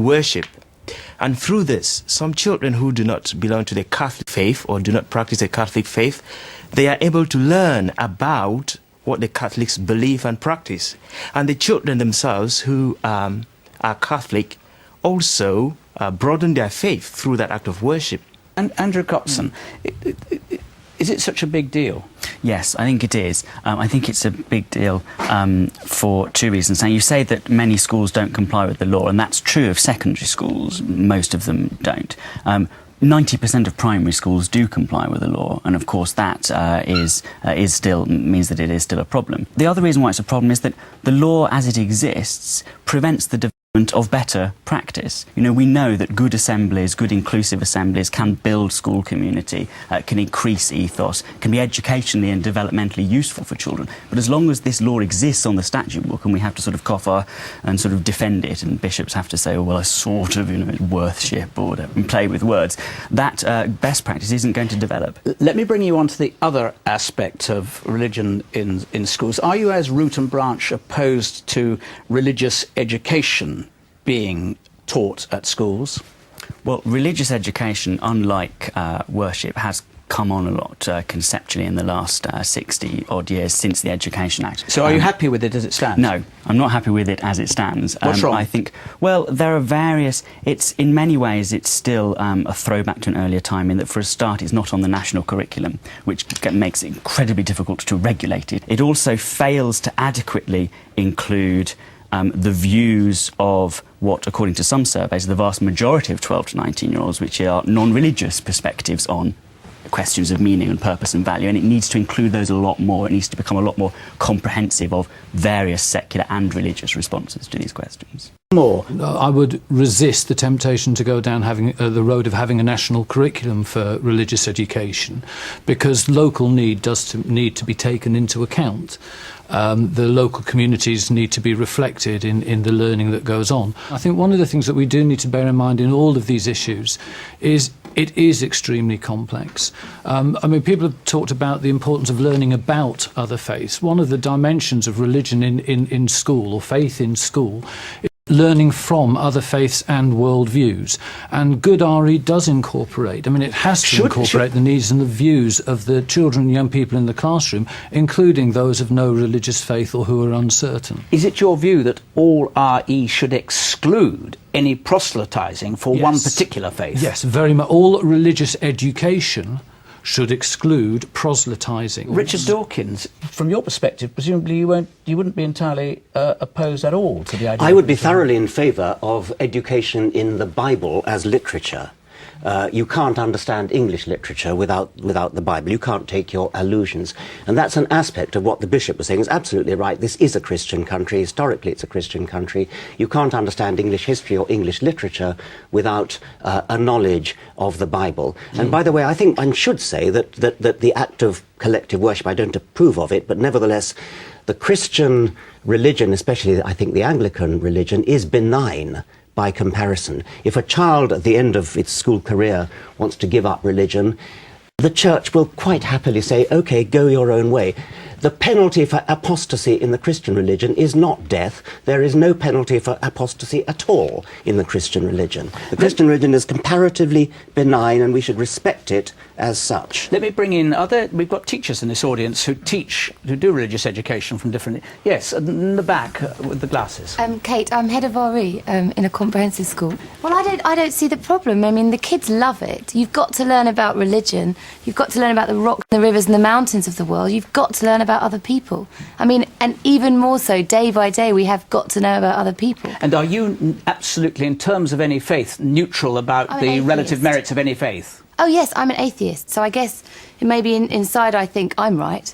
worship. And through this, some children who do not belong to the Catholic faith or do not practice the Catholic faith, they are able to learn about what the Catholics believe and practice. And the children themselves who are Catholic also broaden their faith through that act of worship. And Andrew Copson, is it such a big deal? Yes, I think it is. I think it's a big deal for two reasons. Now, you say that many schools don't comply with the law, and that's true of secondary schools. Most of them don't. 90% of primary schools do comply with the law, and of course that means that it is still a problem. The other reason why it's a problem is that the law as it exists prevents the development of better practice. You know, we know that good assemblies, good inclusive assemblies can build school community, can increase ethos, can be educationally and developmentally useful for children. But as long as this law exists on the statute book and we have to sort of cough and sort of defend it, and bishops have to say, oh, well, a sort of, worthship or whatever, and play with words, that best practice isn't going to develop. Let me bring you on to the other aspect of religion in schools. Are you, as root and branch, opposed to religious education being taught at schools? Well, religious education, unlike worship, has come on a lot conceptually in the last 60-odd years since the Education Act. So are you happy with it as it stands? No, I'm not happy with it as it stands. What's wrong? I think, well, there are various... in many ways, it's still a throwback to an earlier time in that, for a start, it's not on the national curriculum, which makes it incredibly difficult to regulate it. It also fails to adequately include the views of what, according to some surveys, the vast majority of 12 to 19-year-olds, which are non-religious perspectives on questions of meaning and purpose and value, and it needs to include those a lot more. It needs to become a lot more comprehensive of various secular and religious responses to these questions. More. I would resist the temptation to go down the road of having a national curriculum for religious education, because local need does need to be taken into account. The local communities need to be reflected in the learning that goes on. I think one of the things that we do need to bear in mind in all of these issues is it is extremely complex. I mean, people have talked about the importance of learning about other faiths. One of the dimensions of religion in school, or faith in school, is learning from other faiths and worldviews. And good RE does incorporate, I mean, it has to incorporate the needs and the views of the children and young people in the classroom, including those of no religious faith or who are uncertain. Is it your view that all RE should exclude any proselytising for one particular faith? Yes, very much. All religious education should exclude proselytising. Richard Dawkins, from your perspective, presumably you wouldn't be entirely opposed at all to the idea. I would be thoroughly in favour of education in the Bible as literature. You can't understand English literature without the Bible. You can't take your allusions. And that's an aspect of what the bishop was saying. Is absolutely right. This is a Christian country. Historically, it's a Christian country. You can't understand English history or English literature without a knowledge of the Bible. And by the way, I think I should say that the act of collective worship, I don't approve of it, but nevertheless, the Christian religion, especially I think the Anglican religion, is benign by comparison. If a child at the end of its school career wants to give up religion, the church will quite happily say, OK, go your own way. The penalty for apostasy in the Christian religion is not death. There is no penalty for apostasy at all in the Christian religion. The Christian religion is comparatively benign, and we should respect it as such. Let me bring in we've got teachers in this audience who do religious education from different... Yes, in the back with the glasses. Kate, I'm head of RE in a comprehensive school. Well, I don't see the problem. I mean, the kids love it. You've got to learn about religion. You've got to learn about the rocks, the rivers and the mountains of the world. You've got to learn about other people. I mean, and even more so, day by day, we have got to know about other people. And are you absolutely, in terms of any faith, neutral about the relative merits of any faith? Oh, yes, I'm an atheist, so I guess maybe inside I think I'm right.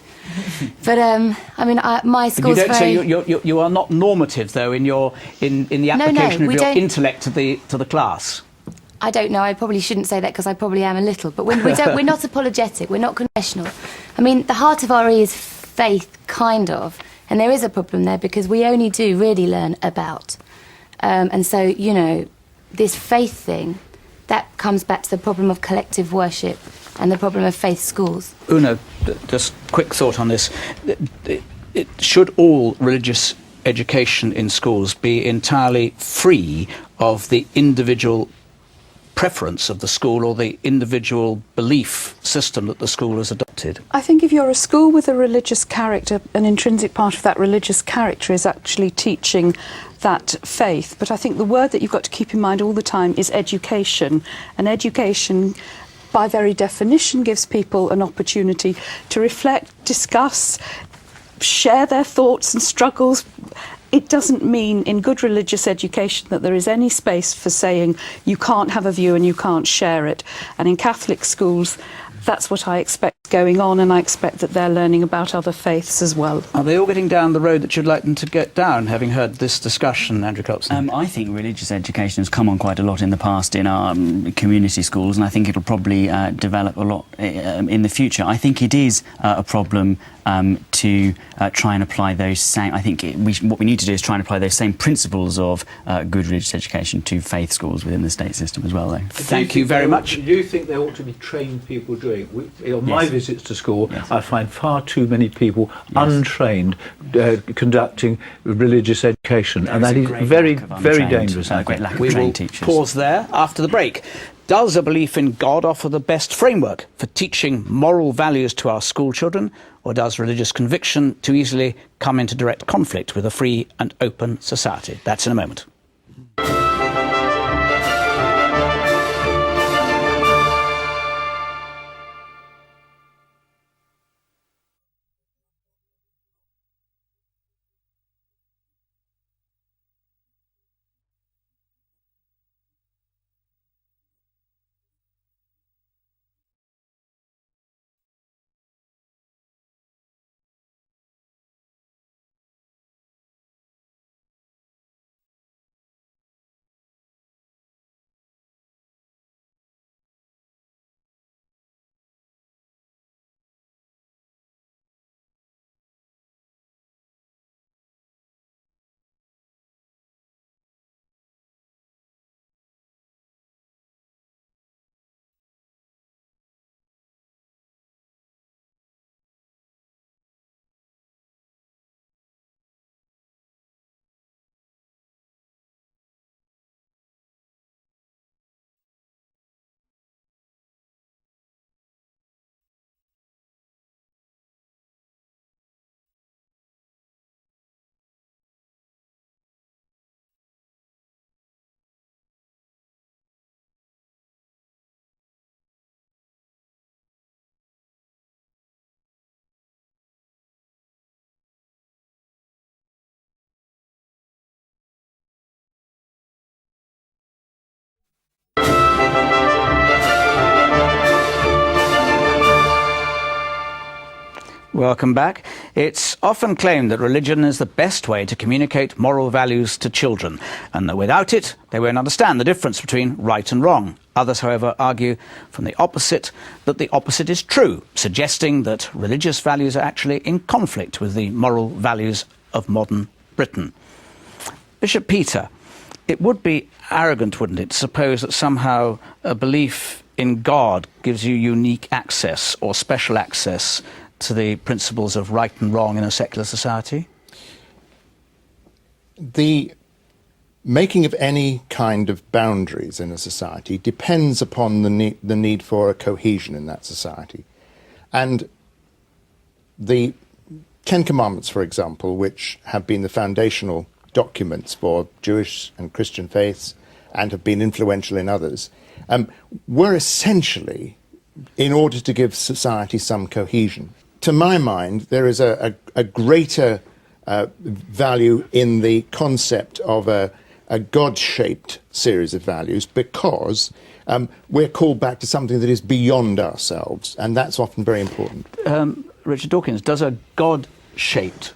But, I mean, my school's very... So you are not normative, though, in the application of your intellect to the class? I don't know, I probably shouldn't say that because I probably am a little, but we're not apologetic, we're not confessional. I mean, the heart of RE is faith, kind of, and there is a problem there because we only do really learn about. And so, you know, this faith thing, that comes back to the problem of collective worship and the problem of faith schools. Una, just quick thought on this. Should all religious education in schools be entirely free of the individual preference of the school or the individual belief system that the school has adopted? I think if you're a school with a religious character, an intrinsic part of that religious character is actually teaching that faith. But I think the word that you've got to keep in mind all the time is education. And education, by very definition, gives people an opportunity to reflect, discuss, share their thoughts and struggles. It doesn't mean in good religious education that there is any space for saying you can't have a view and you can't share it. And in Catholic schools, that's what I expect going on, and I expect that they're learning about other faiths as well. Are they all getting down the road that you'd like them to get down, having heard this discussion, Andrew Copson? I think religious education has come on quite a lot in the past in our community schools, and I think it'll probably develop a lot in the future. I think it is a problem to try and apply those same... I think what we need to do is try and apply those same principles of good religious education to faith schools within the state system as well, though. Thank you very much. Do you think there ought to be trained people doing it? On my visits to school, Yes. I find far too many people untrained conducting religious education, and that is very, very dangerous. A great lack of We will trained teachers. pause there after the break. Does a belief in God offer the best framework for teaching moral values to our school children, or does religious conviction too easily come into direct conflict with a free and open society? That's in a moment. Welcome back. It's often claimed that religion is the best way to communicate moral values to children, and that without it, they won't understand the difference between right and wrong. Others, however, argue from the opposite, that the opposite is true, suggesting that religious values are actually in conflict with the moral values of modern Britain. Bishop Peter, it would be arrogant, wouldn't it, to suppose that somehow a belief in God gives you unique access or special access to the principles of right and wrong in a secular society? The making of any kind of boundaries in a society depends upon the need for a cohesion in that society. And the Ten Commandments, for example, which have been the foundational documents for Jewish and Christian faiths and have been influential in others, were essentially in order to give society some cohesion. To my mind, there is a greater value in the concept of a God-shaped series of values, because we're called back to something that is beyond ourselves, and that's often very important. Richard Dawkins, does a God-shaped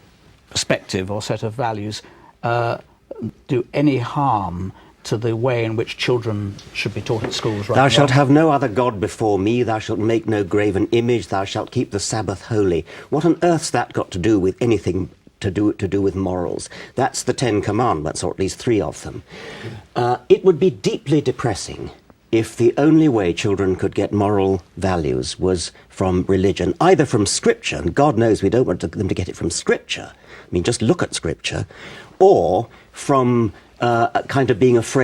perspective or set of values do any harm to the way in which children should be taught at schools? Thou shalt have no other God before me, thou shalt make no graven image, thou shalt keep the Sabbath holy. What on earth's that got to do with anything to do with morals? That's the Ten Commandments, or at least 3 of them. It would be deeply depressing if the only way children could get moral values was from religion, either from Scripture, and God knows we don't want them to get it from Scripture, I mean, just look at Scripture, or from kind of being afraid